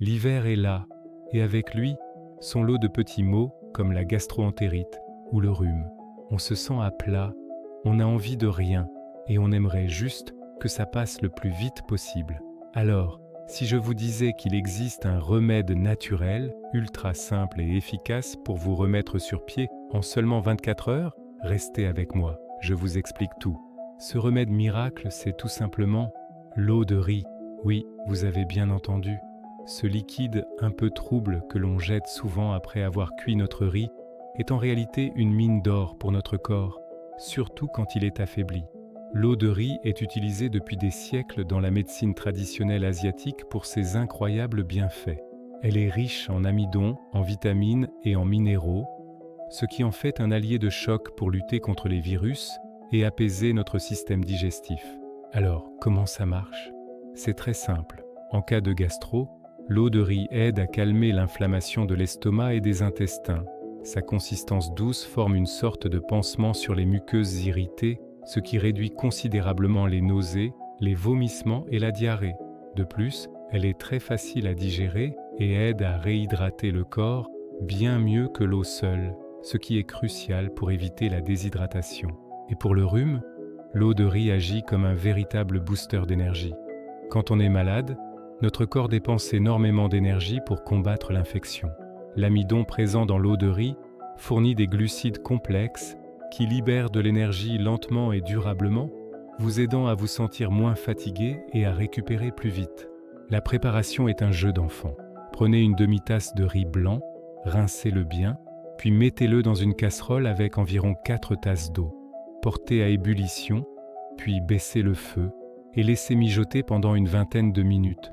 L'hiver est là, et avec lui, son lot de petits maux comme la gastro-entérite ou le rhume. On se sent à plat, on n'a envie de rien, et on aimerait juste que ça passe le plus vite possible. Alors, si je vous disais qu'il existe un remède naturel, ultra simple et efficace pour vous remettre sur pied en seulement 24 heures, restez avec moi, je vous explique tout. Ce remède miracle, c'est tout simplement l'eau de riz. Oui, vous avez bien entendu. Ce liquide un peu trouble que l'on jette souvent après avoir cuit notre riz est en réalité une mine d'or pour notre corps, surtout quand il est affaibli. L'eau de riz est utilisée depuis des siècles dans la médecine traditionnelle asiatique pour ses incroyables bienfaits. Elle est riche en amidon, en vitamines et en minéraux, ce qui en fait un allié de choc pour lutter contre les virus et apaiser notre système digestif. Alors, comment ça marche? C'est très simple. En cas de gastro, l'eau de riz aide à calmer l'inflammation de l'estomac et des intestins. Sa consistance douce forme une sorte de pansement sur les muqueuses irritées, ce qui réduit considérablement les nausées, les vomissements et la diarrhée. De plus, elle est très facile à digérer et aide à réhydrater le corps bien mieux que l'eau seule, ce qui est crucial pour éviter la déshydratation. Et pour le rhume, l'eau de riz agit comme un véritable booster d'énergie. Quand on est malade, notre corps dépense énormément d'énergie pour combattre l'infection. L'amidon présent dans l'eau de riz fournit des glucides complexes qui libèrent de l'énergie lentement et durablement, vous aidant à vous sentir moins fatigué et à récupérer plus vite. La préparation est un jeu d'enfant. Prenez une demi-tasse de riz blanc, rincez-le bien, puis mettez-le dans une casserole avec environ 4 tasses d'eau. Portez à ébullition, puis baissez le feu et laissez mijoter pendant une vingtaine de minutes,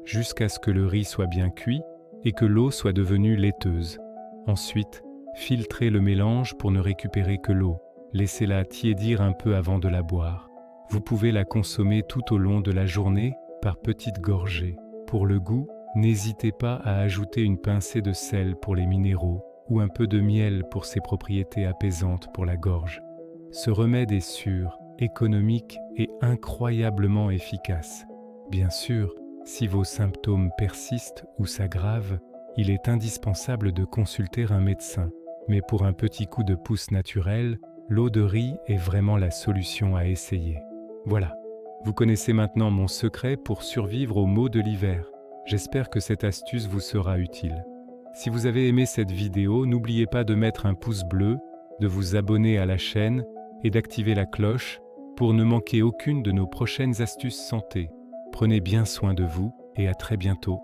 jusqu'à ce que le riz soit bien cuit et que l'eau soit devenue laiteuse. Ensuite, filtrez le mélange pour ne récupérer que l'eau. Laissez-la tiédir un peu avant de la boire. Vous pouvez la consommer tout au long de la journée par petites gorgées. Pour le goût, n'hésitez pas à ajouter une pincée de sel pour les minéraux ou un peu de miel pour ses propriétés apaisantes pour la gorge. Ce remède est sûr, économique et incroyablement efficace. Bien sûr, si vos symptômes persistent ou s'aggravent, il est indispensable de consulter un médecin. Mais pour un petit coup de pouce naturel, l'eau de riz est vraiment la solution à essayer. Voilà, vous connaissez maintenant mon secret pour survivre aux maux de l'hiver. J'espère que cette astuce vous sera utile. Si vous avez aimé cette vidéo, n'oubliez pas de mettre un pouce bleu, de vous abonner à la chaîne et d'activer la cloche pour ne manquer aucune de nos prochaines astuces santé. Prenez bien soin de vous et à très bientôt.